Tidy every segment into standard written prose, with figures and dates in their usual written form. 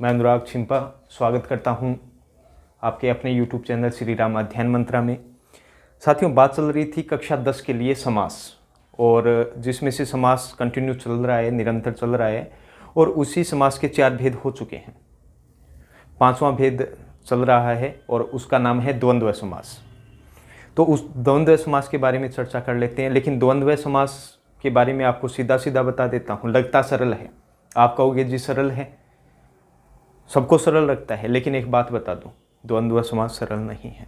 मैं अनुराग छिंपा स्वागत करता हूं आपके अपने YouTube चैनल श्री राम अध्ययन मंत्रा में। साथियों, बात चल रही थी कक्षा 10 के लिए समास, और जिसमें से समास कंटिन्यू चल रहा है, निरंतर चल रहा है, और उसी समास के 4 भेद हो चुके हैं। 5वां भेद चल रहा है और उसका नाम है द्वंद्व समास। तो उस द्वंद्व समास के बारे में चर्चा कर लेते हैं। लेकिन द्वंद्व समास के बारे में आपको सीधा सीधा बता देता हूँ, लगता सरल है। आप कहोगे जी सरल है, सबको सरल लगता है, लेकिन एक बात बता दूं, द्वंद्व समास सरल नहीं है।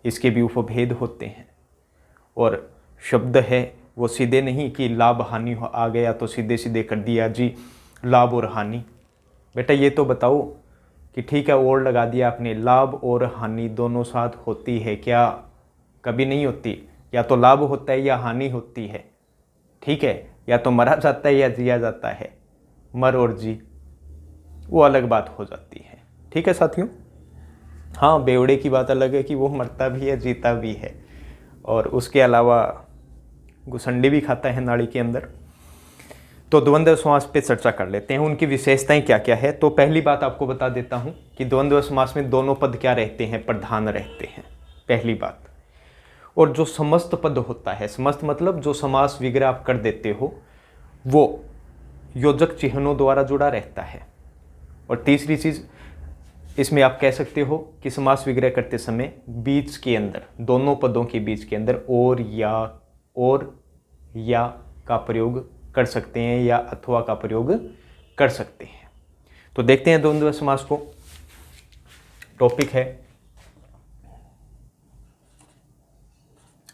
इसके भी उपभेद होते हैं, और शब्द है वो सीधे नहीं कि लाभ हानि आ गया तो सीधे सीधे कर दिया जी लाभ और हानि। बेटा ये तो बताओ कि ठीक है, और लगा दिया आपने, लाभ और हानि दोनों साथ होती है क्या? कभी नहीं होती। या तो लाभ होता है या हानि होती है, ठीक है? या तो मरा जाता है या जिया जाता है। मर और जी वो अलग बात हो जाती है, ठीक है साथियों। हाँ, बेवड़े की बात अलग है कि वो मरता भी है, जीता भी है, और उसके अलावा गुसंडी भी खाता है नाड़ी के अंदर। तो द्वंद्व समास पे चर्चा कर लेते हैं, उनकी विशेषताएं क्या क्या है। तो पहली बात आपको बता देता हूँ कि द्वंद्व समास में दोनों पद क्या रहते हैं, प्रधान रहते हैं, पहली बात। और जो समस्त पद होता है, समस्त मतलब जो समास विग्रह आप कर देते हो, वो योजक चिन्हों द्वारा जुड़ा रहता है। और तीसरी चीज़ इसमें आप कह सकते हो कि समास विग्रह करते समय बीच के अंदर, दोनों पदों के बीच के अंदर और या का प्रयोग कर सकते हैं, या अथवा का प्रयोग कर सकते हैं। तो देखते हैं द्वंद्व समास को। टॉपिक है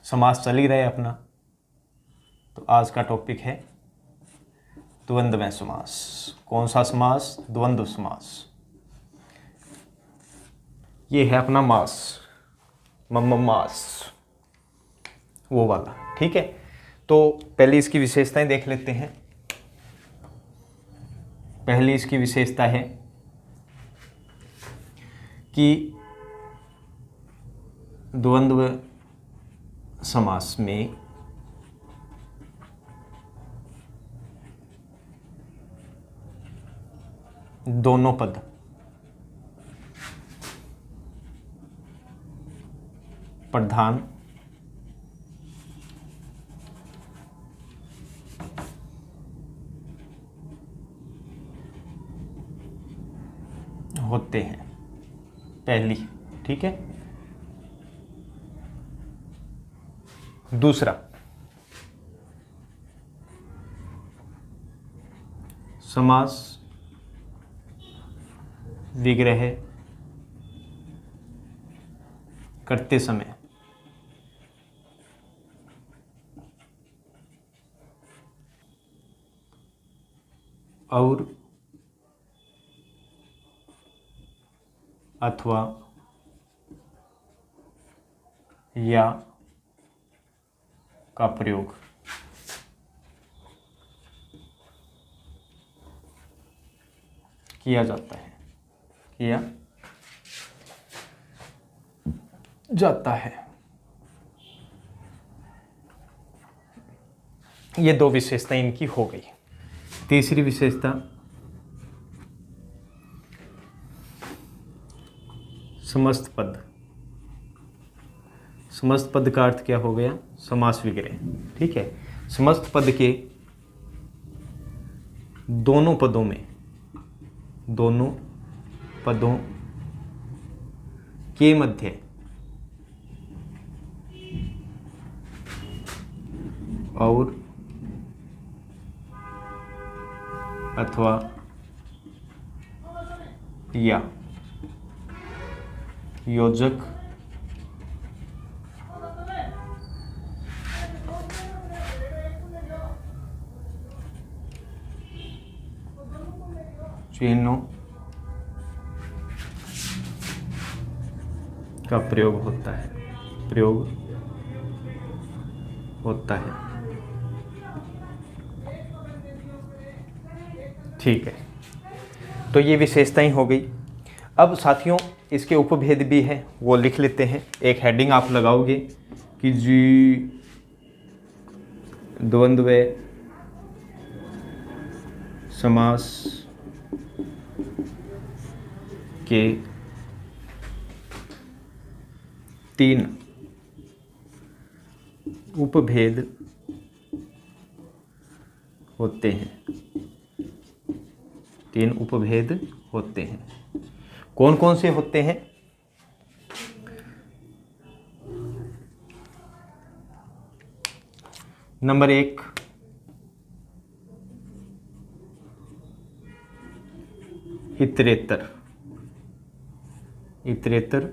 समास चल ही रहा है अपना, तो आज का टॉपिक है द्वंद्व समास। कौन सा समास? द्वंद्व समास। ये है अपना मास, मास, वो वाला, ठीक है। तो पहले इसकी विशेषताएं देख लेते हैं। पहली इसकी विशेषता है कि द्वंद्व समास में दोनों पद प्रधान होते हैं, पहली, ठीक है। दूसरा, समास विग्रह करते समय और अथवा या का प्रयोग किया जाता है, ये दो विशेषताएं इनकी हो गई। तीसरी विशेषता, समस्त पद। समस्त पद का अर्थ क्या हो गया? समास विग्रह, ठीक है। समस्त पद के दोनों पदों के मध्य और अथवा या योजक चिन्हों का प्रयोग होता है, ठीक है। तो ये विशेषताएं हो गई। अब साथियों इसके उपभेद भी हैं, वो लिख लेते हैं। एक हेडिंग आप लगाओगे कि जी द्वंद्व समास के 3 उपभेद होते हैं। 3 उपभेद होते हैं। कौन कौन से होते हैं? नंबर 1, इतरेतर। इतरेतर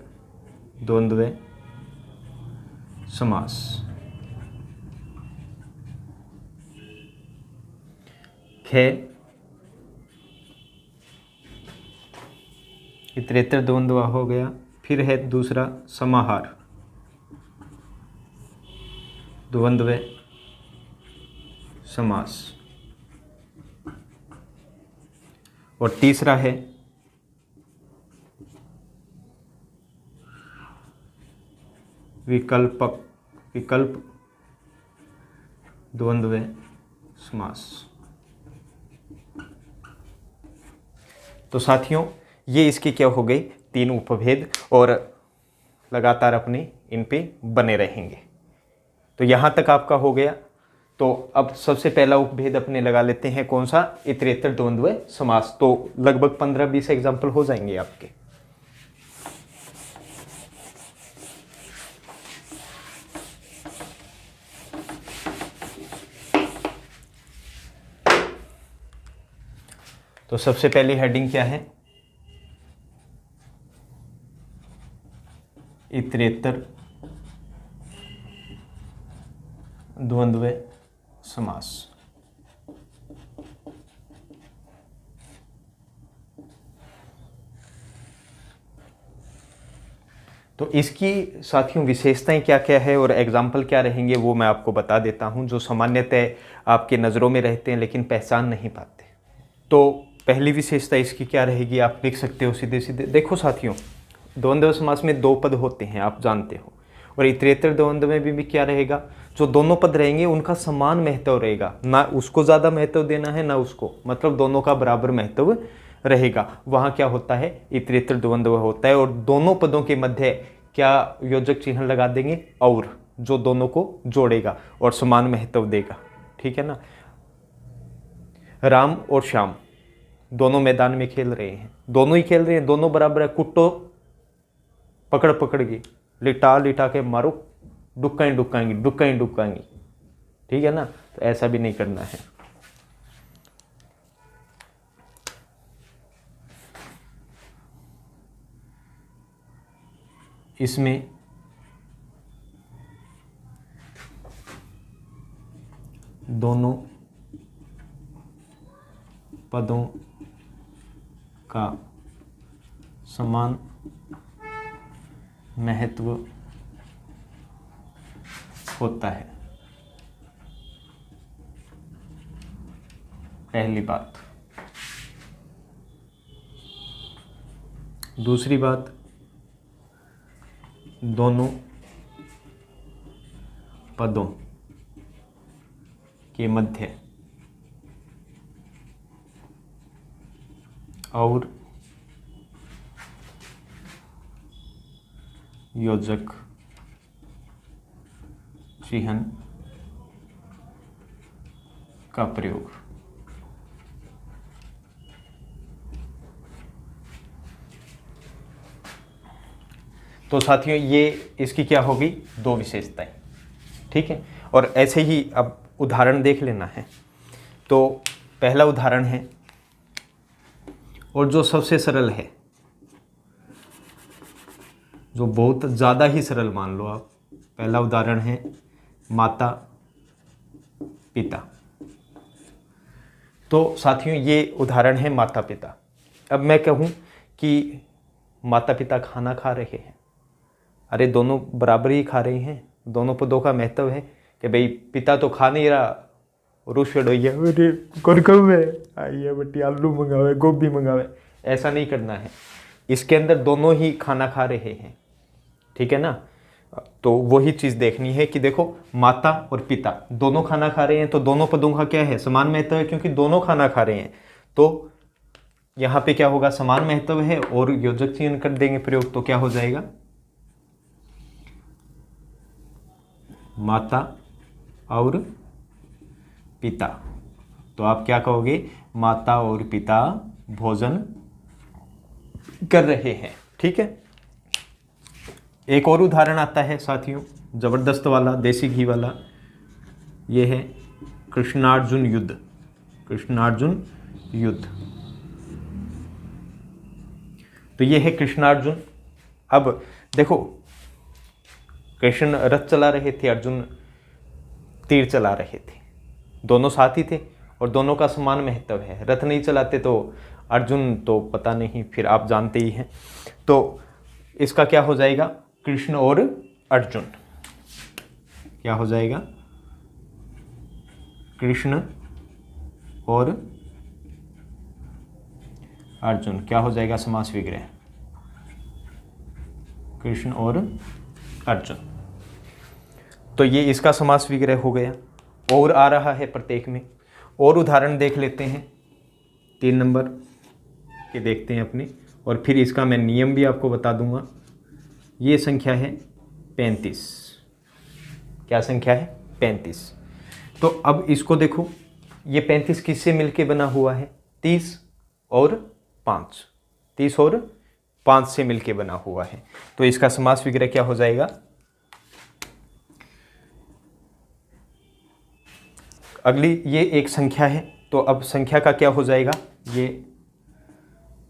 द्वंद्व समास। खे इतरेतर द्वंद्व हो गया। फिर है दूसरा समाहार द्वंद्व समास। और तीसरा है विकल्पक विकल्प द्वंद्व समास। तो साथियों, ये इसकी क्या हो गई? 3 उपभेद, और लगातार अपने इन पे बने रहेंगे। तो यहाँ तक आपका हो गया। तो अब सबसे पहला उपभेद अपने लगा लेते हैं, कौन सा? इतरेतर द्वंद्व समास। तो लगभग 15-20 एग्जाम्पल हो जाएंगे आपके। तो सबसे पहली हेडिंग क्या है? इतरेतर द्वंद्व समास। तो इसकी साथियों विशेषताएं क्या क्या है और एग्जाम्पल क्या रहेंगे वो मैं आपको बता देता हूं, जो सामान्यतः आपके नज़रों में रहते हैं लेकिन पहचान नहीं पाते। तो पहली विशेषता इसकी क्या रहेगी? आप लिख सकते हो सीधे सीधे। देखो साथियों, द्वंद्व समास में 2 पद होते हैं, आप जानते हो। और इतरेतर द्वंद्व में भी क्या रहेगा? जो दोनों पद रहेंगे उनका समान महत्व रहेगा, ना उसको ज़्यादा महत्व देना है ना उसको, मतलब दोनों का बराबर महत्व रहेगा। वहाँ क्या होता है? इतरेतर द्वंद्व होता है। और दोनों पदों के मध्य क्या योजक चिन्ह लगा देंगे? और, जो दोनों को जोड़ेगा और समान महत्व देगा। ठीक है ना? राम और श्याम दोनों मैदान में खेल रहे हैं, दोनों ही खेल रहे हैं, दोनों बराबर है। कुट्टो पकड़ पकड़ के, लिटा लिटा के मारो, डुक्काई डुक्काएंगी, डुक्काई डुक्काएंगी। ठीक है ना? तो ऐसा भी नहीं करना है। इसमें दोनों पदों का समान महत्व होता है। पहली बात। दूसरी बात, दोनों पदों के मध्य और योजक चिह्न का प्रयोग। तो साथियों, ये इसकी क्या होगी? 2 विशेषताएं। ठीक है? और ऐसे ही अब उदाहरण देख लेना है। तो पहला उदाहरण है, और जो सबसे सरल है, जो बहुत ज़्यादा ही सरल मान लो आप। पहला उदाहरण है माता पिता। तो साथियों, ये उदाहरण है माता पिता। अब मैं कहूँ कि माता पिता खाना खा रहे हैं, अरे दोनों बराबर ही खा रहे हैं, दोनों पदों का महत्व है कि भाई पिता तो खा नहीं रहा, रुष्ट होइए, अरे कौन कब है आइए बट्टी, आलू मंगावे, गोभी मंगावे। ऐसा नहीं करना है। इसके अंदर दोनों ही खाना खा रहे हैं। ठीक है ना? तो वही चीज़ देखनी है कि देखो, माता और पिता दोनों खाना खा रहे हैं, तो दोनों पदों का क्या है? समान महत्व है, क्योंकि दोनों खाना खा रहे हैं। तो यहाँ पे क्या होगा, समान महत्व है और योजक चिन्ह कर देंगे प्रयोग, तो क्या हो जाएगा, माता और पिता। तो आप क्या कहोगे, माता और पिता भोजन कर रहे हैं। ठीक है, एक और उदाहरण आता है साथियों, जबरदस्त वाला, देसी घी वाला। ये है कृष्णार्जुन युद्ध। कृष्णार्जुन युद्ध, तो ये है कृष्णार्जुन। अब देखो, कृष्ण रथ चला रहे थे, अर्जुन तीर चला रहे थे, दोनों साथी थे और दोनों का समान महत्व है। रथ नहीं चलाते तो अर्जुन तो पता नहीं, फिर आप जानते ही हैं। तो इसका क्या हो जाएगा, कृष्ण और अर्जुन। क्या हो जाएगा, कृष्ण और अर्जुन। क्या हो जाएगा, समास विग्रह, कृष्ण और अर्जुन। तो ये इसका समास विग्रह हो गया। और आ रहा है प्रत्येक में। और उदाहरण देख लेते हैं, 3 नंबर के देखते हैं अपने, और फिर इसका मैं नियम भी आपको बता दूंगा। ये संख्या है 35। क्या संख्या है, 35। तो अब इसको देखो, ये 35 किससे मिलके बना हुआ है, 30 और 5। 30 और 5 से मिलके बना हुआ है। तो इसका समास विग्रह क्या हो जाएगा, अगली ये एक संख्या है, तो अब संख्या का क्या हो जाएगा, ये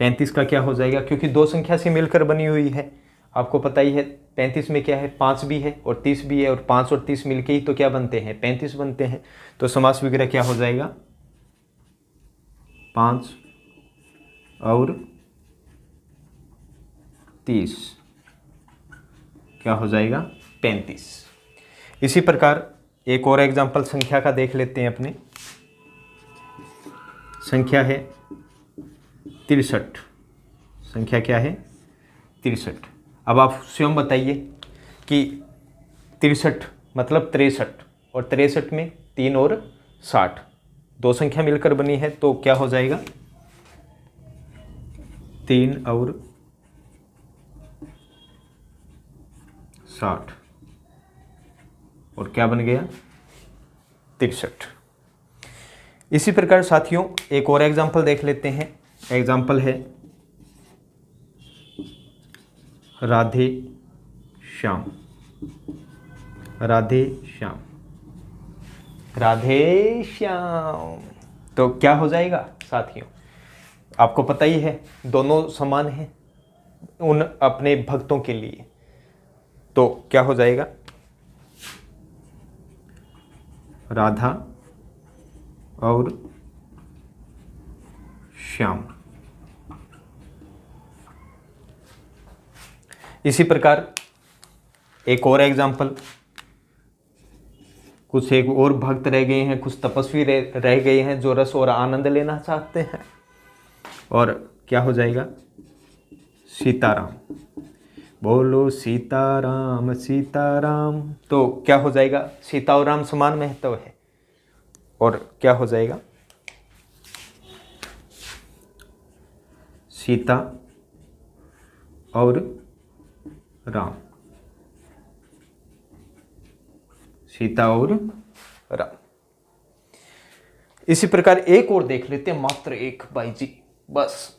35 का क्या हो जाएगा, क्योंकि 2 संख्या से मिलकर बनी हुई है। आपको पता ही है 35 में क्या है, 5 भी है और 30 भी है, और 5 और 30 मिलके ही तो क्या बनते हैं, 35 बनते हैं। तो समास विग्रह क्या हो जाएगा, 5 और 30 क्या हो जाएगा, 35। इसी प्रकार एक और एग्जाम्पल संख्या का देख लेते हैं अपने। संख्या है 63। संख्या क्या है, 63। अब आप स्वयं बताइए कि 63 मतलब 63, और 63 में 3 और 60, 2 संख्या मिलकर बनी है, तो क्या हो जाएगा, 3 और 60, और क्या बन गया, 63। इसी प्रकार साथियों एक और एग्जाम्पल देख लेते हैं। एग्जाम्पल है राधे श्याम। राधे श्याम, राधे श्याम। तो क्या हो जाएगा साथियों, आपको पता ही है दोनों समान हैं उन अपने भक्तों के लिए। तो क्या हो जाएगा, राधा और श्याम। इसी प्रकार एक और एग्जाम्पल, कुछ एक और भक्त रह गए हैं, कुछ तपस्वी रह गए हैं जो रस और आनंद लेना चाहते हैं, और क्या हो जाएगा, सीताराम। बोलो सीताराम सीताराम। तो क्या हो जाएगा, सीता और राम समान महत्व है, और क्या हो जाएगा, सीता और राम। सीता और राम। इसी प्रकार एक और देख लेते हैं, मात्र एक भाई जी, बस।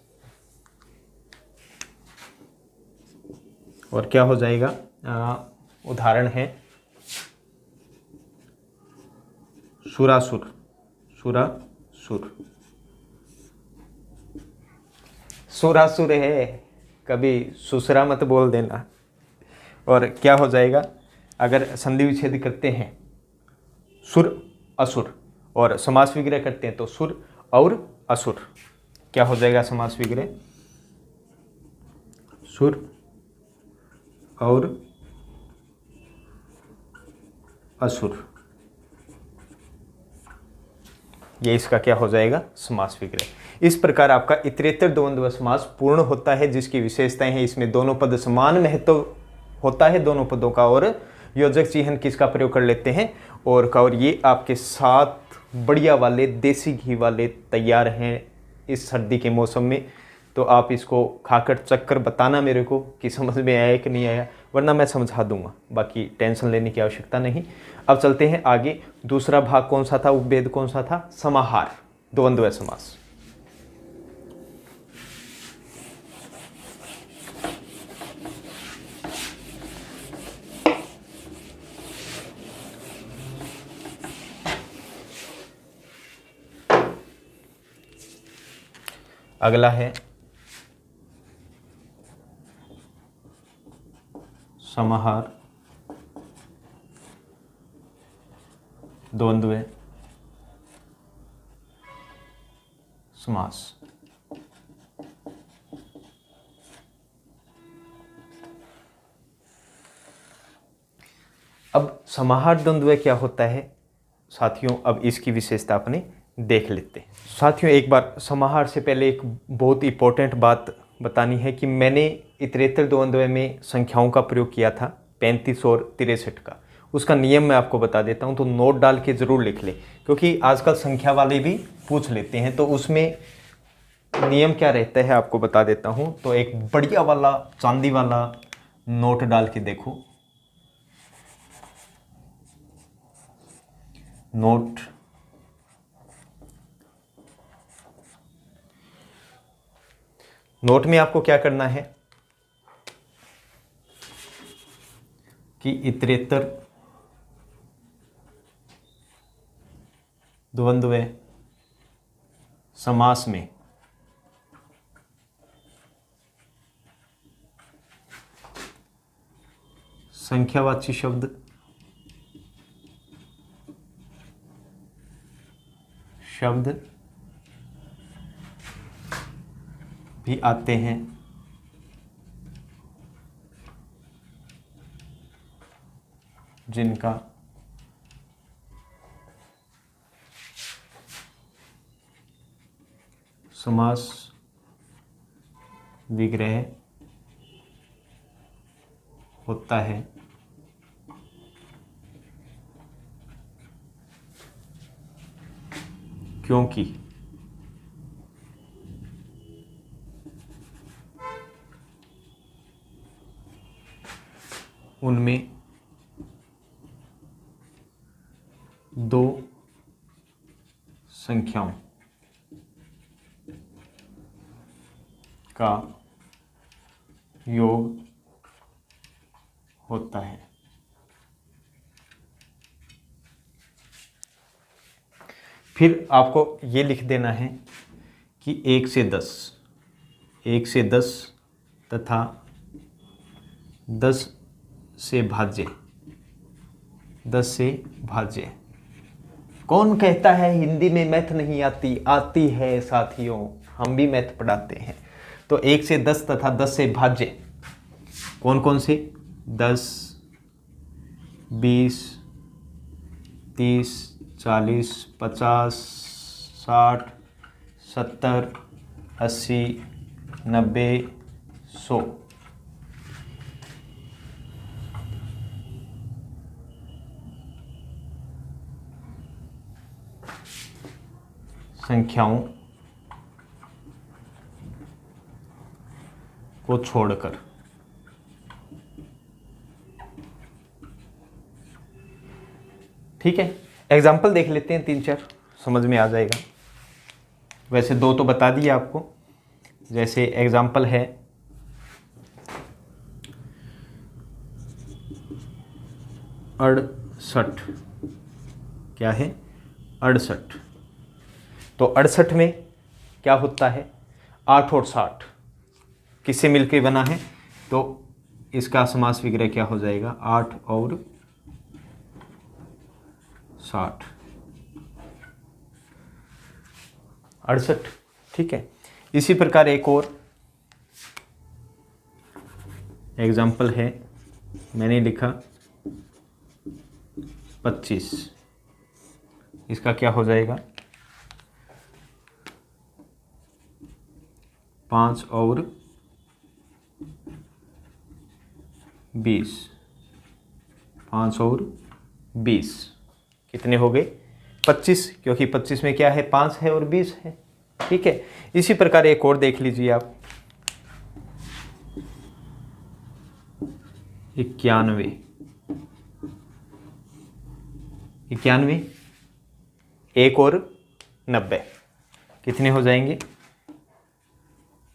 और क्या हो जाएगा, उदाहरण है सुरासुर। सुरासुर, सुरासुर है, कभी सुसरा मत बोल देना। और क्या हो जाएगा, अगर संधि विच्छेद करते हैं सुर असुर, और समास विग्रह करते हैं तो सुर और असुर। क्या हो जाएगा समास विग्रह, सुर और असुर। ये इसका क्या हो जाएगा, समास विग्रह। इस प्रकार आपका इतरेतर द्वंद्व समास पूर्ण होता है, जिसकी विशेषताएं हैं, इसमें दोनों पद समान महत्व होता है दोनों पदों का, और योजक चिन्ह किसका प्रयोग कर लेते हैं, और का। और ये आपके 7 बढ़िया वाले देसी घी वाले तैयार हैं इस सर्दी के मौसम में। तो आप इसको खाकर चक्कर बताना मेरे को कि समझ में आया कि नहीं आया, वरना मैं समझा दूंगा, बाकी टेंशन लेने की आवश्यकता नहीं। अब चलते हैं आगे। दूसरा भाग कौन सा था, उपभेद कौन सा था, समाहार, द्वंद्व समास। अगला है समाहार द्वंद्व समास। अब समाहार द्वंद्व क्या होता है साथियों, अब इसकी विशेषता अपने देख लेते हैं। साथियों एक बार समाहार से पहले एक बहुत इंपॉर्टेंट बात बतानी है कि मैंने इतरेतर द्वंद्व में संख्याओं का प्रयोग किया था 35 और 63 का। उसका नियम मैं आपको बता देता हूं, तो नोट डाल के ज़रूर लिख लें, क्योंकि आजकल संख्या वाले भी पूछ लेते हैं। तो उसमें नियम क्या रहता है आपको बता देता हूं। तो एक बढ़िया वाला चांदी वाला नोट डाल के देखो, नोट नोट में आपको क्या करना है कि इतरेतर द्वंद्व समास में संख्यावाची शब्द भी आते हैं, जिनका समास विग्रह होता है, क्योंकि उनमें दो संख्याओं का योग होता है। फिर आपको ये लिख देना है कि 1 से 10 तथा 10 से भाज्य। कौन कहता है हिंदी में मैथ नहीं आती, आती है साथियों, हम भी मैथ पढ़ाते हैं। तो 1 से 10 तथा 10 से भाज्य कौन कौन से, 10, 20, 30, 40, 50, 60, 70, 80, 90, 100। संख्याओं को छोड़कर। ठीक है, एग्जाम्पल देख लेते हैं 3-4, समझ में आ जाएगा। वैसे 2 तो बता दिए आपको। जैसे एग्जाम्पल है 68। क्या है, 68। तो 68 में क्या होता है, 8 और 60 किससे मिलकर बना है, तो इसका समास विग्रह क्या हो जाएगा, 8 और 60, 68। ठीक है, इसी प्रकार एक और एग्जाम्पल है, मैंने लिखा 25। इसका क्या हो जाएगा, 5 और 20, 5 और 20 कितने हो गए, 25, क्योंकि 25 में क्या है, 5 है और 20 है। ठीक है, इसी प्रकार एक और देख लीजिए आप, 91, 91, 1 और 90 कितने हो जाएंगे?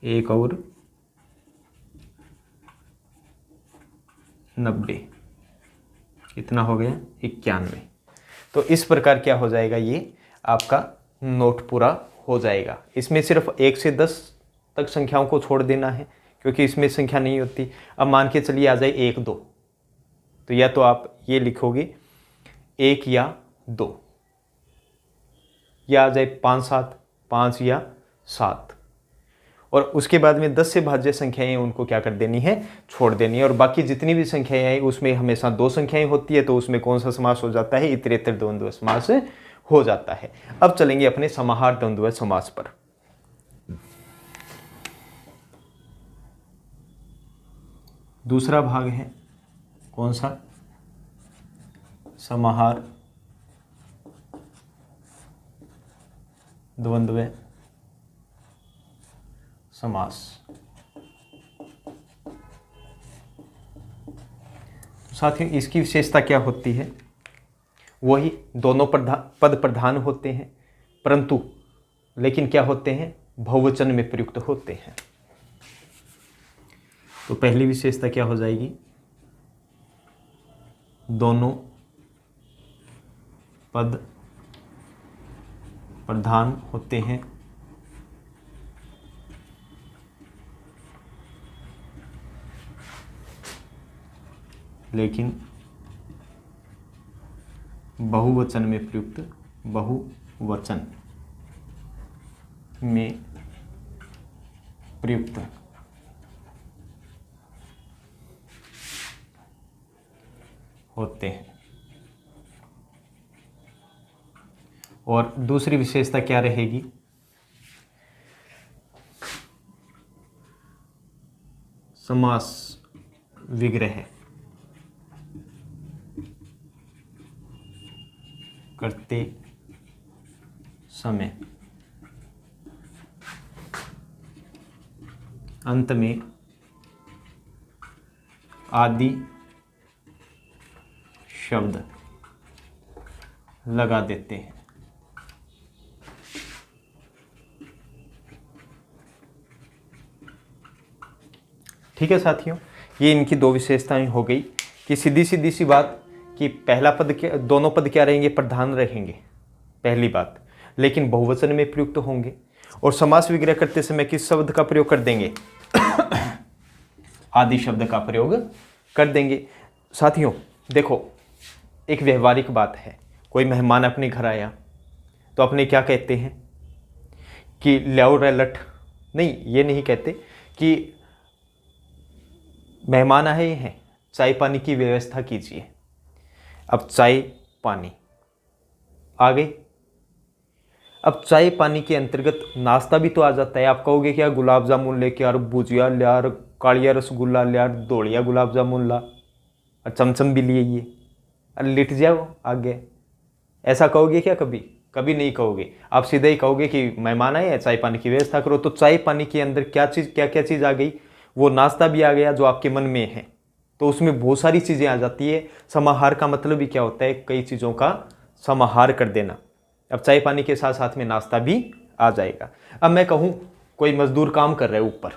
1 और 90 कितना हो गया? 91। तो इस प्रकार क्या हो जाएगा, ये आपका नोट पूरा हो जाएगा। इसमें सिर्फ 1 से 10 तक संख्याओं को छोड़ देना है, क्योंकि इसमें संख्या नहीं होती। अब मान के चलिए आ जाए 1 2, तो या तो आप ये लिखोगे 1 या 2, या आ जाए 5 7, 5 या 7, और उसके बाद में 10 से भाज्य संख्याएं उनको क्या कर देनी है? छोड़ देनी है। और बाकी जितनी भी संख्याएं आई उसमें हमेशा 2 संख्याएं होती है, तो उसमें कौन सा समास हो जाता है? इतरेतर द्वंद्व समास हो जाता है। अब चलेंगे अपने समाहार द्वंद्व समास पर। दूसरा भाग है कौन सा? समाहार द्वंद्व समास। साथियों, इसकी विशेषता क्या होती है? वही दोनों पद प्रधान होते हैं, परंतु लेकिन क्या होते हैं? बहुवचन में प्रयुक्त होते हैं। तो पहली विशेषता क्या हो जाएगी? दोनों पद प्रधान होते हैं, लेकिन बहुवचन में प्रयुक्त होते हैं। और दूसरी विशेषता क्या रहेगी? समास विग्रह करते समय अंत में आदि शब्द लगा देते हैं। ठीक है साथियों, ये इनकी 2 विशेषताएं हो गई कि सीधी सी बात कि पहला पद क्या, दोनों पद क्या रहेंगे? प्रधान रहेंगे, पहली बात, लेकिन बहुवचन में प्रयुक्त होंगे। और समास विग्रह करते समय किस शब्द का प्रयोग कर देंगे? आदि शब्द का प्रयोग कर देंगे। साथियों देखो, एक व्यवहारिक बात है, कोई मेहमान अपने घर आया तो अपने क्या कहते हैं कि ल्याओ रे लठ? नहीं, ये नहीं कहते कि मेहमान आए हैं, चाय पानी की व्यवस्था कीजिए। अब चाय पानी आ गई। अब चाय पानी के अंतर्गत नाश्ता भी तो आ जाता है। आप कहोगे क्या? गुलाब जामुन लेके यार, भुजिया ले यार, कालिया रसगुल्ला ले यार, दौड़िया गुलाब जामुन ला, और चमचम भी लिए, ये अरे लिट जाओ आगे। ऐसा कहोगे क्या? कभी कभी नहीं कहोगे। आप सीधे ही कहोगे कि मेहमान आए हैं, चाय पानी की व्यवस्था करो। तो चाय पानी के अंदर क्या क्या चीज़ आ गई? वो नाश्ता भी आ गया जो आपके मन में है, तो उसमें बहुत सारी चीज़ें आ जाती है। समाहार का मतलब भी क्या होता है? कई चीज़ों का समाहार कर देना। अब चाय पानी के साथ साथ में नाश्ता भी आ जाएगा। अब मैं कहूँ कोई मजदूर काम कर रहे हैं, ऊपर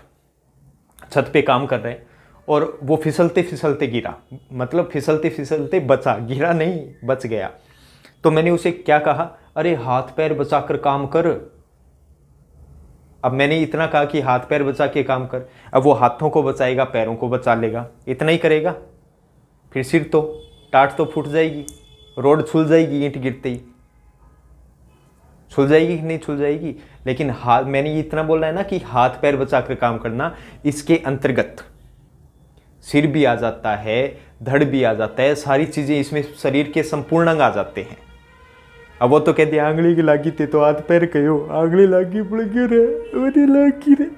छत पे काम कर रहे हैं, और वो फिसलते फिसलते गिरा, मतलब फिसलते फिसलते बचा, गिरा नहीं, बच गया। तो मैंने उसे क्या कहा? अरे हाथ पैर बचाकर काम कर। अब मैंने इतना कहा कि हाथ पैर बचा के काम कर। अब वो हाथों को बचाएगा, पैरों को बचा लेगा, इतना ही करेगा? फिर सिर तो टाट तो फूट जाएगी, रोड छूल जाएगी, ईंट गिरते ही छूल जाएगी कि नहीं छूल जाएगी? लेकिन हाथ, मैंने इतना बोला है ना कि हाथ पैर बचा कर काम करना, इसके अंतर्गत सिर भी आ जाता है, धड़ भी आ जाता है, सारी चीज़ें इसमें शरीर के संपूर्ण अंग आ जाते हैं। अब वो तो कहते हैं आंगली की लागी थी तो हाथ पैर कहो, आंगली लागी पड़ रे।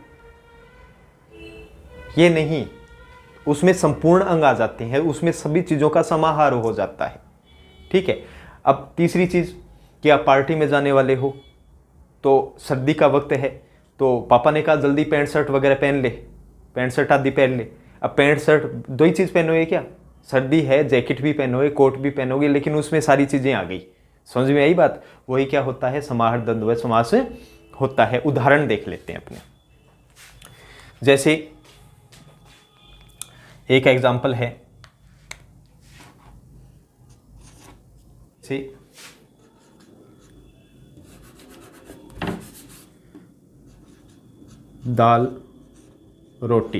ये नहीं, उसमें संपूर्ण अंग आ जाते हैं, उसमें सभी चीज़ों का समाहार हो जाता है। ठीक है। अब तीसरी चीज़ कि आप पार्टी में जाने वाले हो, तो सर्दी का वक्त है, तो पापा ने कहा जल्दी पैंट शर्ट वगैरह पहन ले, पैंट शर्ट आदि पहन ले। अब पैंट शर्ट 2 ही चीज़ पहनोगे क्या? सर्दी है, जैकेट भी पहनोगे, कोट भी पहनोगे, लेकिन उसमें सारी चीज़ें आ गई। समझ में आई बात? वही क्या होता है, समाहार द्वंद्व समास होता है। उदाहरण देख लेते हैं अपने। जैसे एक एग्जाम्पल है, दाल रोटी।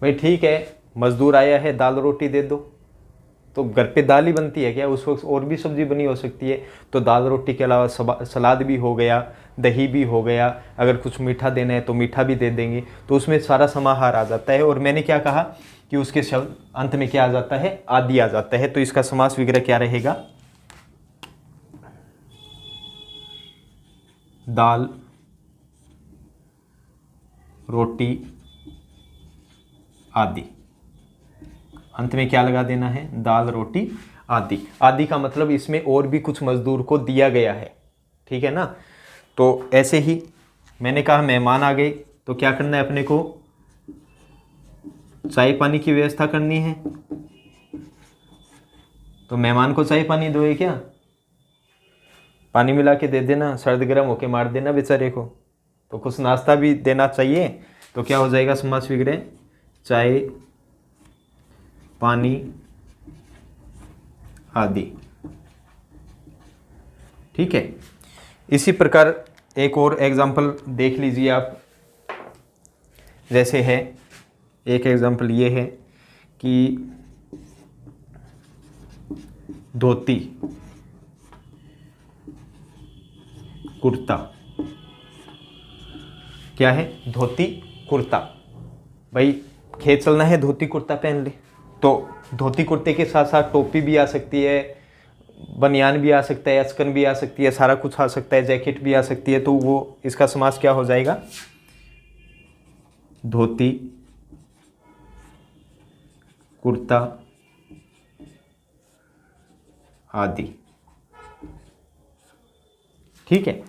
भाई ठीक है, मजदूर आया है, दाल रोटी दे दो। तो घर पे दाल ही बनती है क्या? उस वक्त और भी सब्जी बनी हो सकती है। तो दाल रोटी के अलावा सलाद भी हो गया, दही भी हो गया, अगर कुछ मीठा देना है तो मीठा भी दे देंगे। तो उसमें सारा समाहार आ जाता है। और मैंने क्या कहा कि उसके शब्द अंत में क्या आ जाता है, आदि आ जाता है। तो इसका समास विग्रह क्या रहेगा, दाल रोटी आदि। अंत में क्या लगा देना है, दाल रोटी आदि। आदि का मतलब इसमें और भी कुछ मजदूर को दिया गया है, ठीक है ना। तो ऐसे ही मैंने कहा मेहमान आ गए तो क्या करना है अपने को, चाय पानी की व्यवस्था करनी है। तो मेहमान को चाय पानी दोगे क्या, पानी मिला के दे देना, सर्द गर्म होके मार देना बेचारे को। तो कुछ नाश्ता भी देना चाहिए। तो क्या हो जाएगा समास विग्रह, चाय पानी आदि, ठीक है। इसी प्रकार एक और एग्जाम्पल देख लीजिए आप। जैसे है एक एग्जाम्पल ये है कि धोती कुर्ता। क्या है, धोती कुर्ता। भाई खेत चलना है, धोती कुर्ता पहन ले। तो धोती कुर्ते के साथ साथ टोपी भी आ सकती है, बनियान भी आ सकता है, अचकन भी आ सकती है, सारा कुछ आ सकता है, जैकेट भी आ सकती है। तो वो इसका समास क्या हो जाएगा, धोती कुर्ता आदि, ठीक है।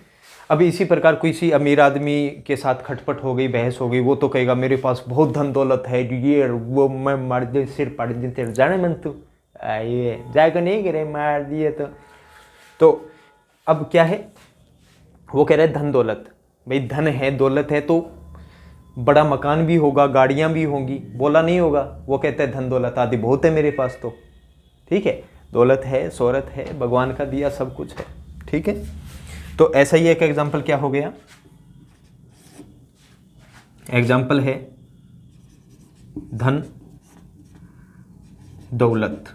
अब इसी प्रकार किसी अमीर आदमी के साथ खटपट हो गई, बहस हो गई, वो तो कहेगा मेरे पास बहुत धन दौलत है, ये वो मैं मार दे, सिर पाड़ दे तेरे, जाने मन तू ये जाएगा नहीं करे, मार दिए तो अब क्या है, वो कह रहे धन दौलत। भाई धन है, दौलत है तो बड़ा मकान भी होगा, गाड़ियां भी होंगी, बोला नहीं होगा। वो कहते हैं धन दौलत आदि बहुत है मेरे पास, तो ठीक है, दौलत है, शोहरत है, भगवान का दिया सब कुछ है, ठीक है। तो ऐसा ही एक एग्जाम्पल क्या हो गया, एग्जाम्पल है धन दौलत।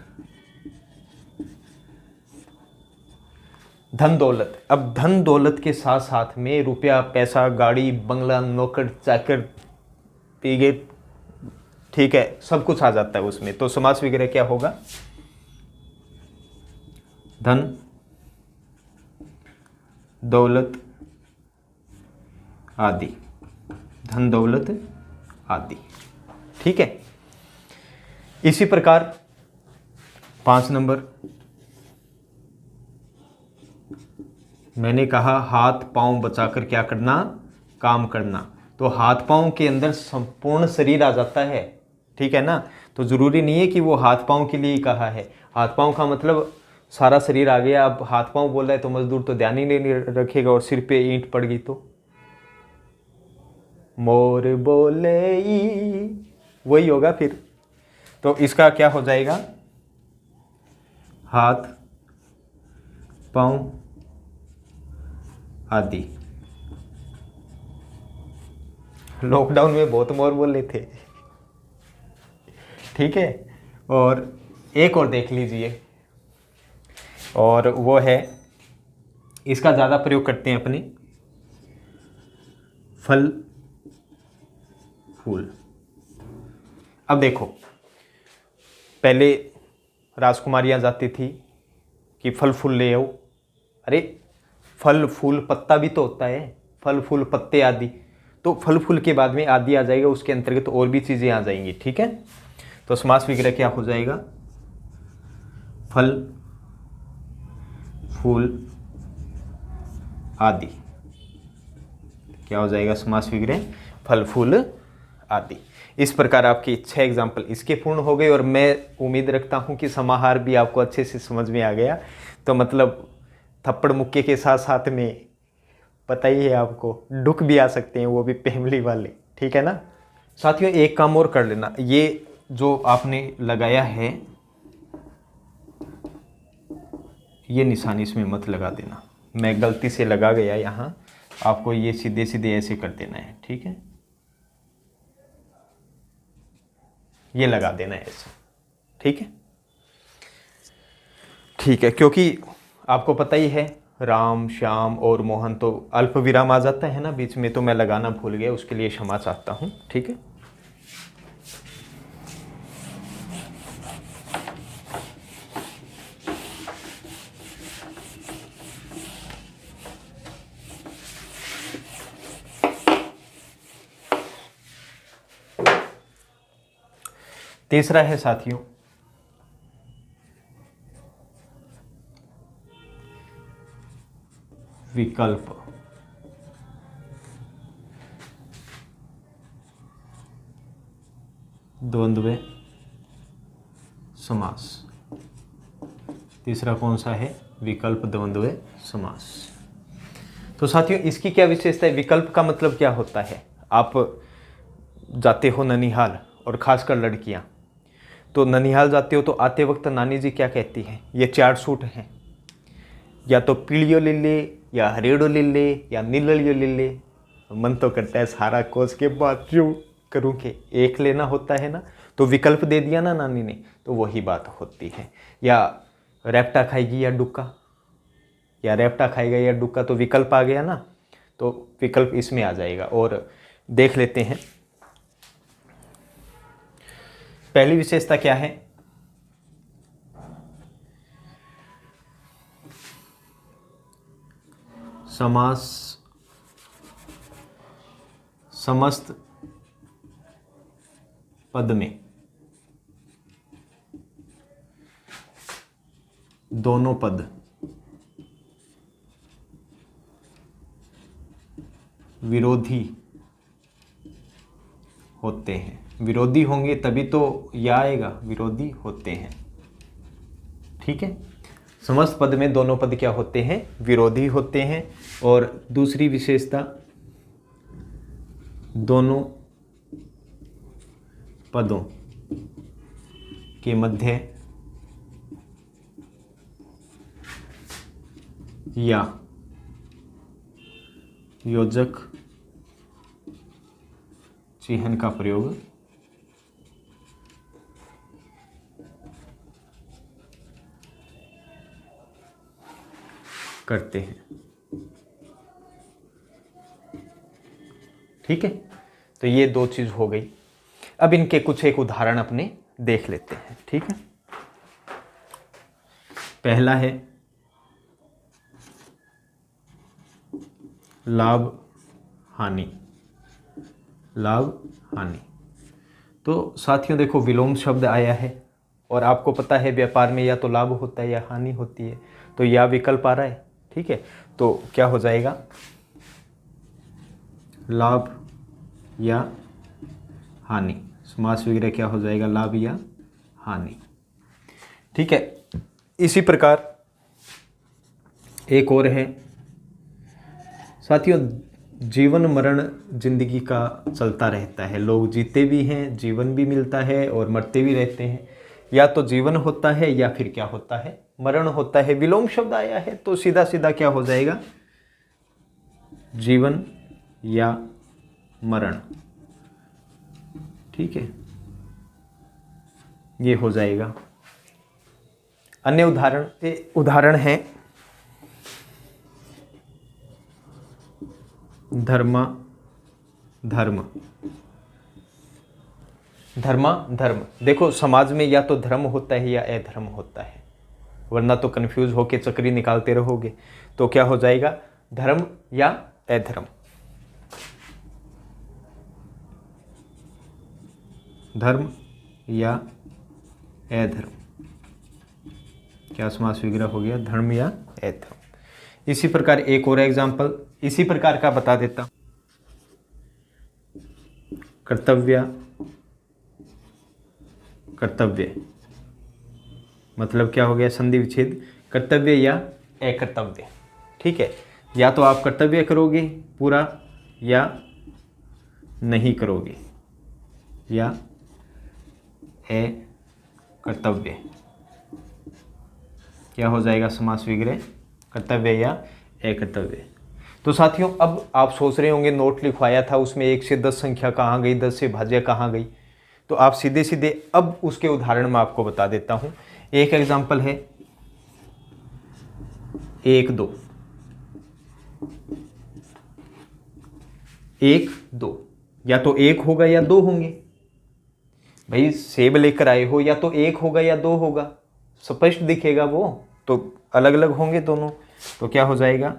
धन दौलत, अब धन दौलत के साथ साथ में रुपया पैसा, गाड़ी बंगला, नौकर चाकर, पीगे, ठीक है, सब कुछ आ जाता है उसमें। तो समास विग्रह क्या होगा, धन दौलत आदि, धन दौलत आदि, ठीक है। इसी प्रकार 5 नंबर मैंने कहा हाथ पांव बचाकर क्या करना, काम करना। तो हाथ पांव के अंदर संपूर्ण शरीर आ जाता है, ठीक है ना। तो जरूरी नहीं है कि वो हाथ पांव के लिए ही कहा है। हाथ पांव का मतलब सारा शरीर आ गया। अब हाथ पांव बोल रहा है तो मजदूर तो ध्यान ही नहीं रखेगा, और सिर पे ईंट पड़ गई तो मोर बोले वही होगा फिर। तो इसका क्या हो जाएगा, हाथ पांव आदि। लॉकडाउन में बहुत मोर बोले थे, ठीक है। और एक और देख लीजिए, और वो है, इसका ज़्यादा प्रयोग करते हैं अपने, फल फूल। अब देखो, पहले राजकुमारियाँ जाती थी कि फल फूल ले आओ। अरे फल फूल पत्ता भी तो होता है, फल फूल पत्ते आदि। तो फल फूल के बाद में आदि आ जाएगा, उसके अंतर्गत और भी चीज़ें आ जाएंगी, ठीक है। तो समास विग्रह क्या हो जाएगा, फल फूल आदि। क्या हो जाएगा समास विग्रह, फल फूल आदि। इस प्रकार आपके 6 एग्जाम्पल इसके पूर्ण हो गए और मैं उम्मीद रखता हूँ कि समाहार भी आपको अच्छे से समझ में आ गया। तो मतलब थप्पड़ मुक्के के साथ साथ में पता ही है आपको डुक भी आ सकते हैं, वो भी फैमिली वाले, ठीक है ना। साथियों एक काम और कर लेना, ये जो आपने लगाया है ये निशान इसमें मत लगा देना, मैं गलती से लगा गया यहाँ, आपको ये सीधे सीधे ऐसे कर देना है, ठीक है, ये लगा देना है ऐसे, ठीक है। ठीक है, क्योंकि आपको पता ही है राम श्याम और मोहन तो अल्प विराम आ जाता है ना बीच में, तो मैं लगाना भूल गया, उसके लिए क्षमा चाहता हूँ, ठीक है। तीसरा है साथियों विकल्प। द्वंद्व समास। तीसरा कौन सा है? विकल्प द्वंद्व समास। तो साथियों इसकी क्या विशेषता है? विकल्प का मतलब क्या होता है? आप जाते हो ननिहाल, और ख़ासकर लड़कियां तो ननिहाल जाते हो तो आते वक्त नानी जी क्या कहती हैं, ये 4 सूट हैं, या तो पीलियो ले ले, या हरेड़ो ले ले, या नीलियो ले ले। मन तो करता है सारा कोस के बाद क्यों करूँ कि एक लेना होता है ना, तो विकल्प दे दिया ना नानी ने, तो वही बात होती है। या रैप्टा खाएगी या डुक्का, या रैप्टा खाएगा या डुक्का, तो विकल्प आ गया ना, तो विकल्प इसमें आ जाएगा। और देख लेते हैं पहली विशेषता क्या है। समास समस्त पद में दोनों पद विरोधी होते हैं। विरोधी होंगे तभी तो यह आएगा, विरोधी होते हैं, ठीक है। समस्त पद में दोनों पद क्या होते हैं? विरोधी होते हैं। और दूसरी विशेषता, दोनों पदों के मध्य या योजक चिह्न का प्रयोग करते हैं, ठीक है। तो ये 2 चीज हो गई। अब इनके कुछ एक उदाहरण अपने देख लेते हैं, ठीक है। पहला है लाभ हानि। लाभ हानि, तो साथियों देखो विलोम शब्द आया है, और आपको पता है व्यापार में या तो लाभ होता है या हानि होती है, तो या विकल्प आ रहा है, ठीक है। तो क्या हो जाएगा? लाभ या हानि, समास वगैरह क्या हो जाएगा? लाभ या हानि, ठीक है। इसी प्रकार एक और है साथियों, जीवन मरण जिंदगी का चलता रहता है, लोग जीते भी हैं, जीवन भी मिलता है, और मरते भी रहते हैं। या तो जीवन होता है या फिर क्या होता है? मरण होता है। विलोम शब्द आया है तो सीधा सीधा क्या हो जाएगा? जीवन या मरण, ठीक है, ये हो जाएगा। अन्य उदाहरण है धर्मा धर्म। धर्मा धर्म, देखो समाज में या तो धर्म होता है या अधर्म होता है, वरना तो कंफ्यूज होके चक्री निकालते रहोगे। तो क्या हो जाएगा? धर्म या अधर्म। धर्म या अधर्म, क्या समास वगैरह हो गया? धर्म या अधर्म। इसी प्रकार एक और एग्जाम्पल इसी प्रकार का बता देता हूं। कर्तव्य कर्तव्य, मतलब क्या हो गया संधि विच्छेद, कर्तव्य या अकर्तव्य। ठीक है, या तो आप कर्तव्य करोगे पूरा या नहीं करोगे, या अकर्तव्य, क्या हो जाएगा समास विग्रह, कर्तव्य या अकर्तव्य। तो साथियों अब आप सोच रहे होंगे नोट लिखवाया था उसमें 1 से 10 संख्या कहाँ गई, 10 से भाज्य कहाँ गई, तो आप सीधे सीधे अब उसके उदाहरण में आपको बता देता हूँ। एक एग्जाम्पल है 1 2, 1 2, या तो 1 होगा या 2 होंगे। भाई सेब लेकर आए हो, या तो 1 होगा या 2 होगा, स्पष्ट दिखेगा, वो तो अलग अलग होंगे दोनों। तो क्या हो जाएगा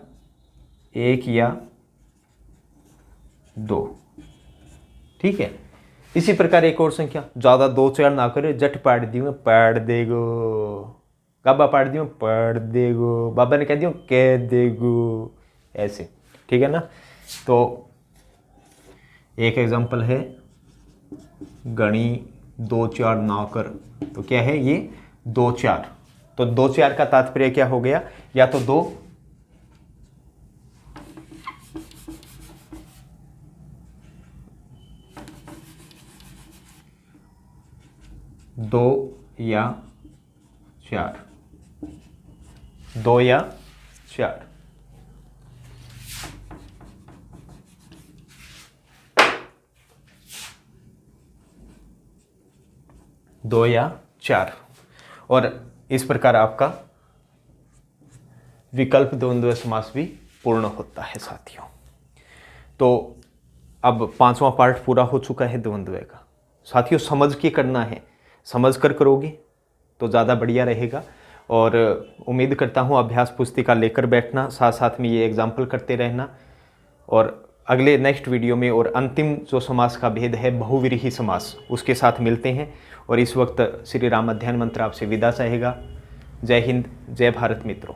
1 या 2। ठीक है, इसी प्रकार एक और संख्या, ज़्यादा 2 4 ना करे, जट पाड़ दी मैं पाड़ देगो, गाबा पाड़ दी मैं पाड़ देगो, बाबा ने कह दियो कह देगो, ऐसे। ठीक है ना। तो एक एग्जांपल है गणी 2 4 ना कर, तो क्या है ये 2 4। तो 2 4 का तात्पर्य क्या हो गया, या तो 2 या 4, 2 या 4। दो या 4, और इस प्रकार आपका विकल्प द्वंद्व समास भी पूर्ण होता है साथियों। तो अब 5वां पार्ट पूरा हो चुका है द्वंद्व का। साथियों समझ के करना है, समझ कर करोगे तो ज़्यादा बढ़िया रहेगा। और उम्मीद करता हूँ अभ्यास पुस्तिका लेकर बैठना, साथ साथ में ये एग्जाम्पल करते रहना। और अगले नेक्स्ट वीडियो में और अंतिम जो समास का भेद है बहुव्रीहि समास, उसके साथ मिलते हैं। और इस वक्त श्री राम अध्ययन मंत्र आपसे विदा चाहेगा। जय हिंद, जय भारत मित्रों।